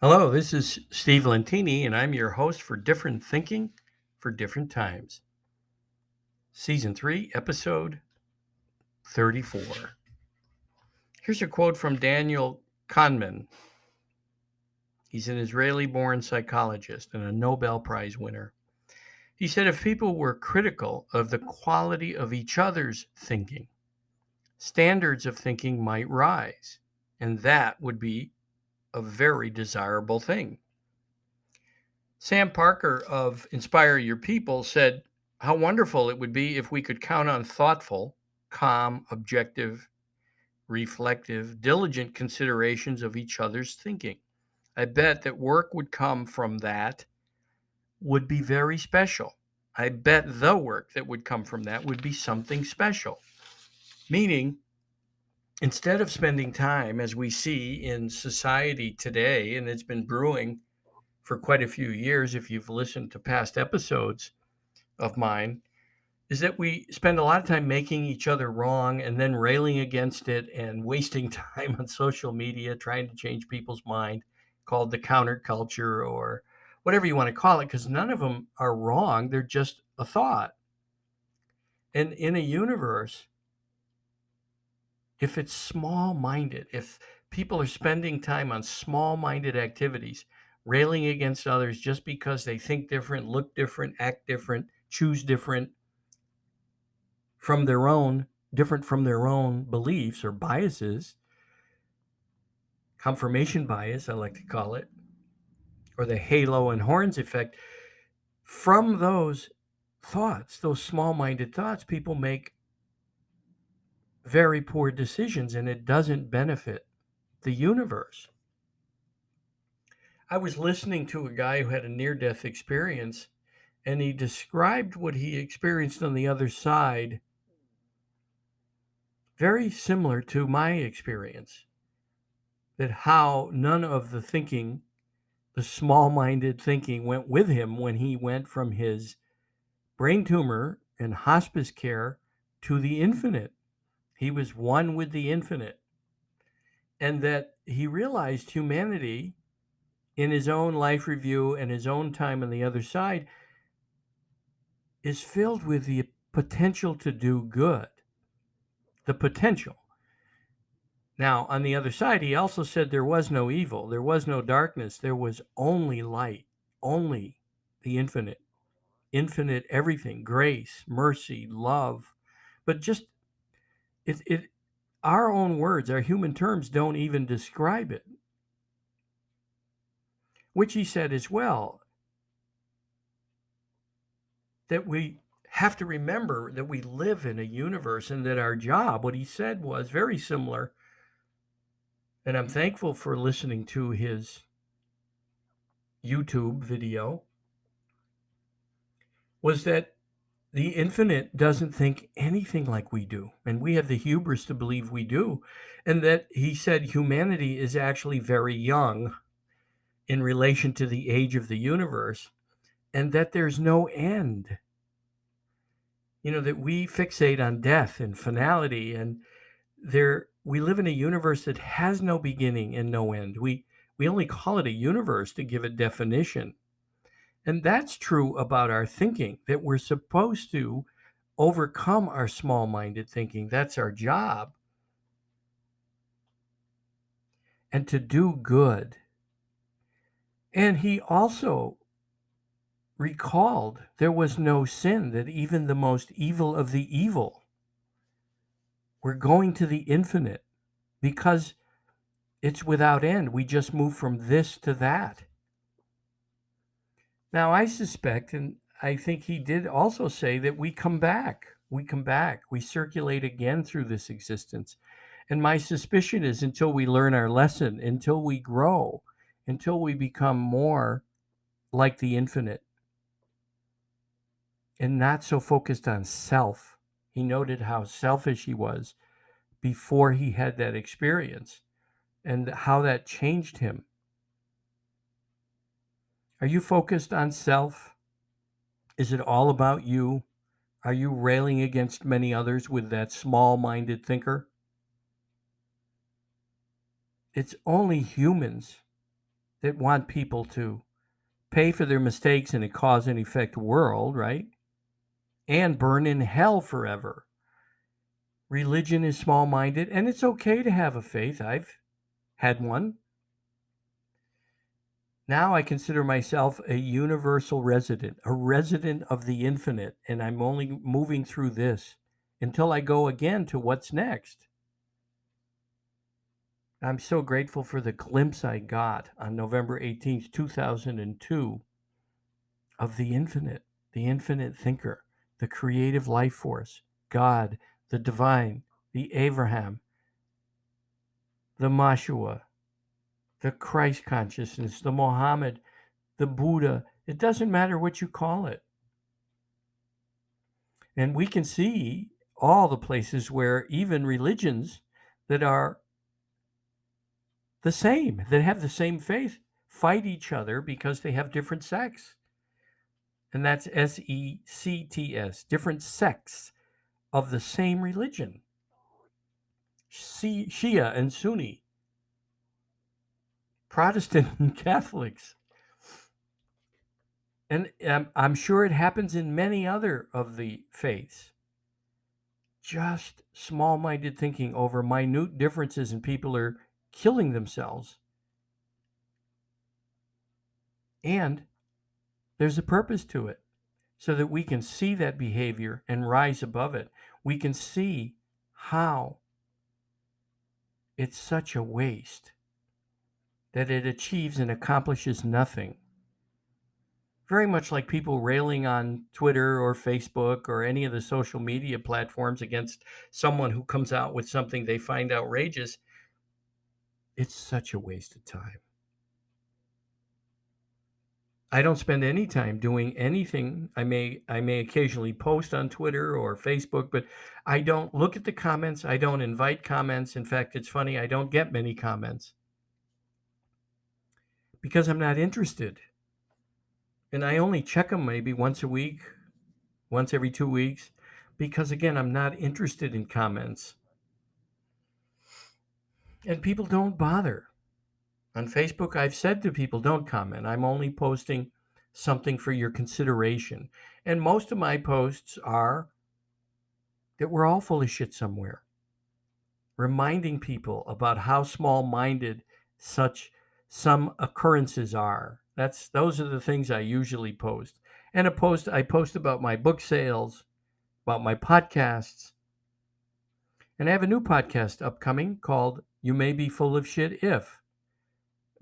Hello, this is Steve Lentini, and I'm your host for Different Thinking for Different Times, Season 3, Episode 34. Here's a quote from Daniel Kahneman. He's an Israeli born psychologist and a Nobel Prize winner. He said if people were critical of the quality of each other's thinking, standards of thinking might rise, and that would be a very desirable thing. Sam Parker of Inspire Your People said, how wonderful it would be if we could count on thoughtful, calm, objective, reflective, diligent considerations of each other's thinking. I bet that work would come from that would be very special. I bet the work that would come from that would be something special. Meaning, instead of spending time, as we see in society today, and it's been brewing for quite a few years, if you've listened to past episodes of mine, is that we spend a lot of time making each other wrong and then railing against it and wasting time on social media trying to change people's mind, called the counterculture or whatever you want to call it, because none of them are wrong. They're just a thought. And in a universe, if it's small minded, if people are spending time on small minded activities, railing against others just because they think different, look different, act different, choose different, different from their own beliefs or biases, confirmation bias, I like to call it, or the halo and horns effect. From those thoughts, those small minded thoughts, people make very poor decisions and it doesn't benefit the universe. I was listening to a guy who had a near death experience and he described what he experienced on the other side very similar to my experience. That how none of the small minded thinking went with him when he went from his brain tumor and hospice care to the infinite. He was one with the infinite. And that he realized humanity in his own life review and his own time on the other side is filled with the potential to do good. The potential. Now, on the other side, he also said there was no evil, there was no darkness, there was only light, only the infinite. Infinite everything, grace, mercy, love. But just it our own words, our human terms don't even describe it. Which he said as well, that we have to remember that we live in a universe and that our job, what he said was very similar. And I'm thankful for listening to his YouTube video, was that the infinite doesn't think anything like we do. And we have the hubris to believe we do. And that he said humanity is actually very young in relation to the age of the universe, and that there's no end. You know, that we fixate on death and finality, and we live in a universe that has no beginning and no end. We only call it a universe to give it definition. And that's true about our thinking, that we're supposed to overcome our small minded thinking. That's our job. And to do good. And he also recalled there was no sin, that even the most evil of the evil were going to the infinite because it's without end. We just move from this to that. Now, I suspect, and I think he did also say, that we come back. We come back. We circulate again through this existence. And my suspicion is until we learn our lesson, until we grow, until we become more like the infinite and not so focused on self. He noted how selfish he was before he had that experience and how that changed him. Are you focused on self? Is it all about you? Are you railing against many others with that small-minded thinker? It's only humans that want people to pay for their mistakes in a cause and effect world, right? And burn in hell forever. Religion is small minded, and it's okay to have a faith. I've had one. Now I consider myself a universal resident, a resident of the infinite, and I'm only moving through this until I go again to what's next. I'm so grateful for the glimpse I got on November 18th, 2002, of the infinite thinker, the creative life force, God, the divine, the Abraham, the Mashua, the Christ consciousness, the Mohammed, the Buddha. It doesn't matter what you call it. And we can see all the places where even religions that are the same, that have the same faith, fight each other because they have different sects. And that's sects, different sects of the same religion. Shia and Sunni, Protestant and Catholics. And I'm sure it happens in many other of the faiths. Just small-minded thinking over minute differences, and people are killing themselves. And there's a purpose to it, so that we can see that behavior and rise above it. We can see how it's such a waste, that it achieves and accomplishes nothing. Very much like people railing on Twitter or Facebook or any of the social media platforms against someone who comes out with something they find outrageous. It's such a waste of time. I don't spend any time doing anything. I may occasionally post on Twitter or Facebook, but I don't look at the comments. I don't invite comments. In fact, it's funny, I don't get many comments because I'm not interested. And I only check them maybe once a week, once every 2 weeks, because again, I'm not interested in comments. And people don't bother. On Facebook, I've said to people, don't comment. I'm only posting something for your consideration. And most of my posts are that we're all full of shit somewhere, reminding people about how small-minded some occurrences are. Those are the things I usually post. And I post about my book sales, about my podcasts. And I have a new podcast upcoming called You May Be Full of Shit If,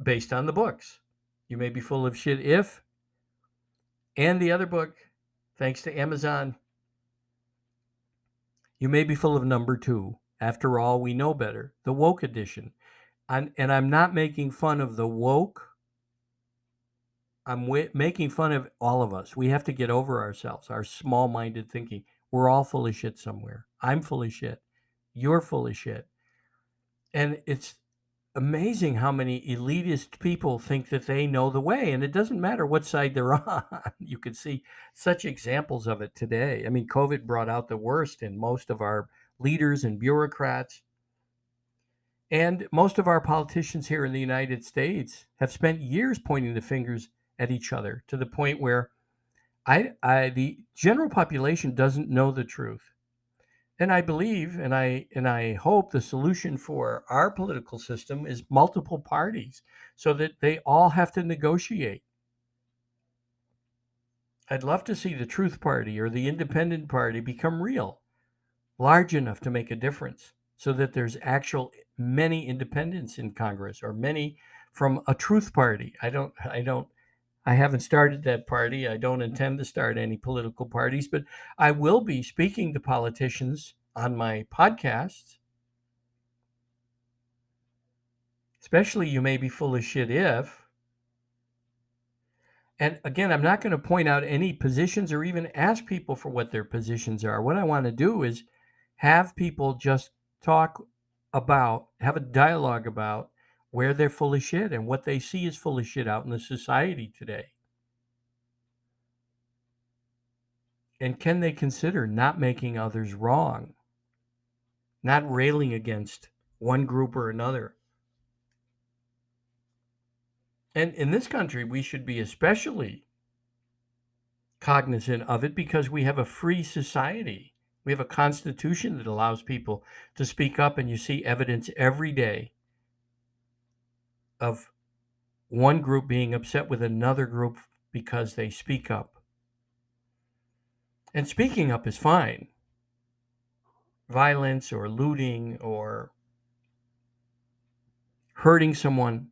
based on the books. You May Be Full of Shit If, and the other book, thanks to Amazon, You May Be Full of Number 2. After All, We Know Better, the woke edition. And I'm not making fun of the woke. I'm making fun of all of us. We have to get over ourselves, our small-minded thinking. We're all full of shit somewhere. I'm full of shit. You're full of shit. And it's amazing how many elitist people think that they know the way, and it doesn't matter what side they're on. You can see such examples of it today. I mean, COVID brought out the worst in most of our leaders and bureaucrats. And most of our politicians here in the United States have spent years pointing the fingers at each other, to the point where the general population doesn't know the truth. And I believe, and I hope the solution for our political system is multiple parties, so that they all have to negotiate. I'd love to see the Truth Party or the Independent Party become real, large enough to make a difference, so that there's actual many independents in Congress, or many from a Truth Party. I haven't started that party. I don't intend to start any political parties, but I will be speaking to politicians on my podcasts, especially You May Be Full of Shit If. And again, I'm not going to point out any positions or even ask people for what their positions are. What I want to do is have people just have a dialogue about where they're full of shit and what they see is full of shit out in the society today. And can they consider not making others wrong, not railing against one group or another? And in this country, we should be especially cognizant of it because we have a free society. We have a constitution that allows people to speak up, and you see evidence every day of one group being upset with another group because they speak up. And speaking up is fine. Violence or looting or hurting someone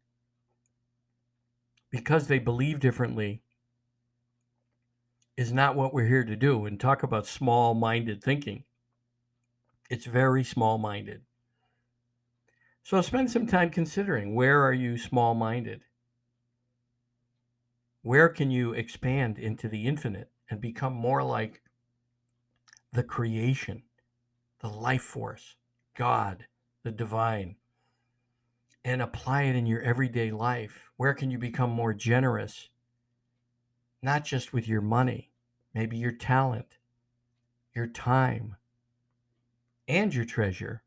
because they believe differently is not what we're here to do. And talk about small-minded thinking. It's very small-minded. So spend some time considering, where are you small-minded? Where can you expand into the infinite and become more like the creation, the life force, God, the divine, and apply it in your everyday life? Where can you become more generous? Not just with your money, maybe your talent, your time, and your treasure.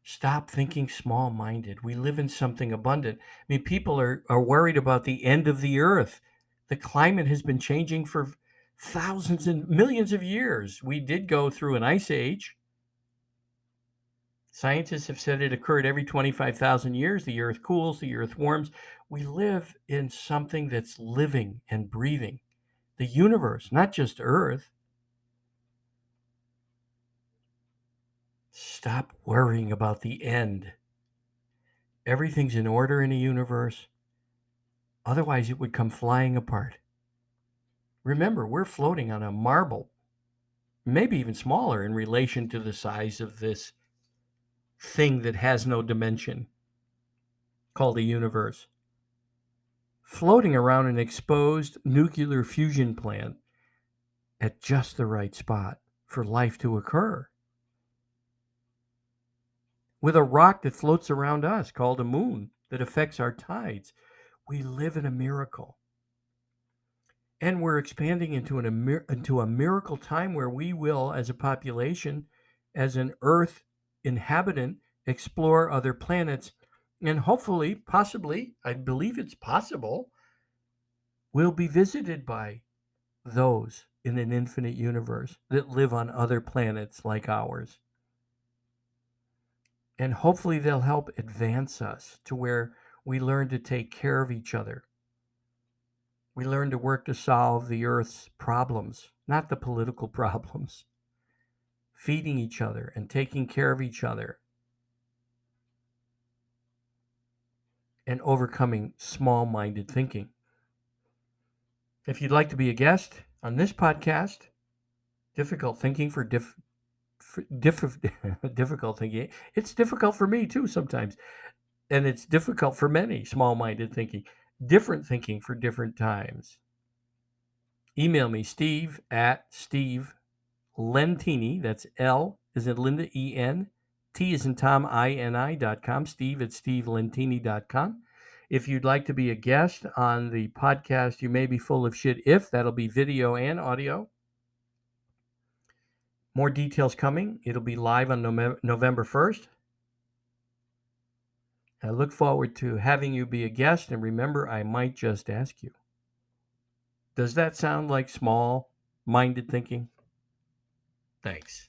Stop thinking small-minded. We live in something abundant. I mean, people are worried about the end of the earth. The climate has been changing for thousands and millions of years. We did go through an ice age. Scientists have said it occurred every 25,000 years. The earth cools, the earth warms. We live in something that's living and breathing. The universe, not just Earth. Stop worrying about the end. Everything's in order in a universe. Otherwise, it would come flying apart. Remember, we're floating on a marble, maybe even smaller in relation to the size of this thing that has no dimension called a universe. Floating around an exposed nuclear fusion plant at just the right spot for life to occur. With a rock that floats around us called a moon that affects our tides. We live in a miracle. And we're expanding into a miracle time where we will, as a population, as an Earth inhabitant, explore other planets. And hopefully, possibly, I believe it's possible, we'll be visited by those in an infinite universe that live on other planets like ours. And hopefully they'll help advance us to where we learn to take care of each other. We learn to work to solve the Earth's problems, not the political problems. Feeding each other and taking care of each other. And overcoming small-minded thinking. If you'd like to be a guest on this podcast, difficult thinking for difficult thinking. It's difficult for me too sometimes. And it's difficult for many, small-minded thinking. Different thinking for different times. Email me, Steve at Steve Lentini, that's L as in Linda, E-N, T as in Tom, I-N-I.com, Steve at stevelentini.com. If you'd like to be a guest on the podcast, You May Be Full of Shit If, that'll be video and audio. More details coming. It'll be live on November 1st. I look forward to having you be a guest, and remember, I might just ask you. Does that sound like small-minded thinking? Thanks.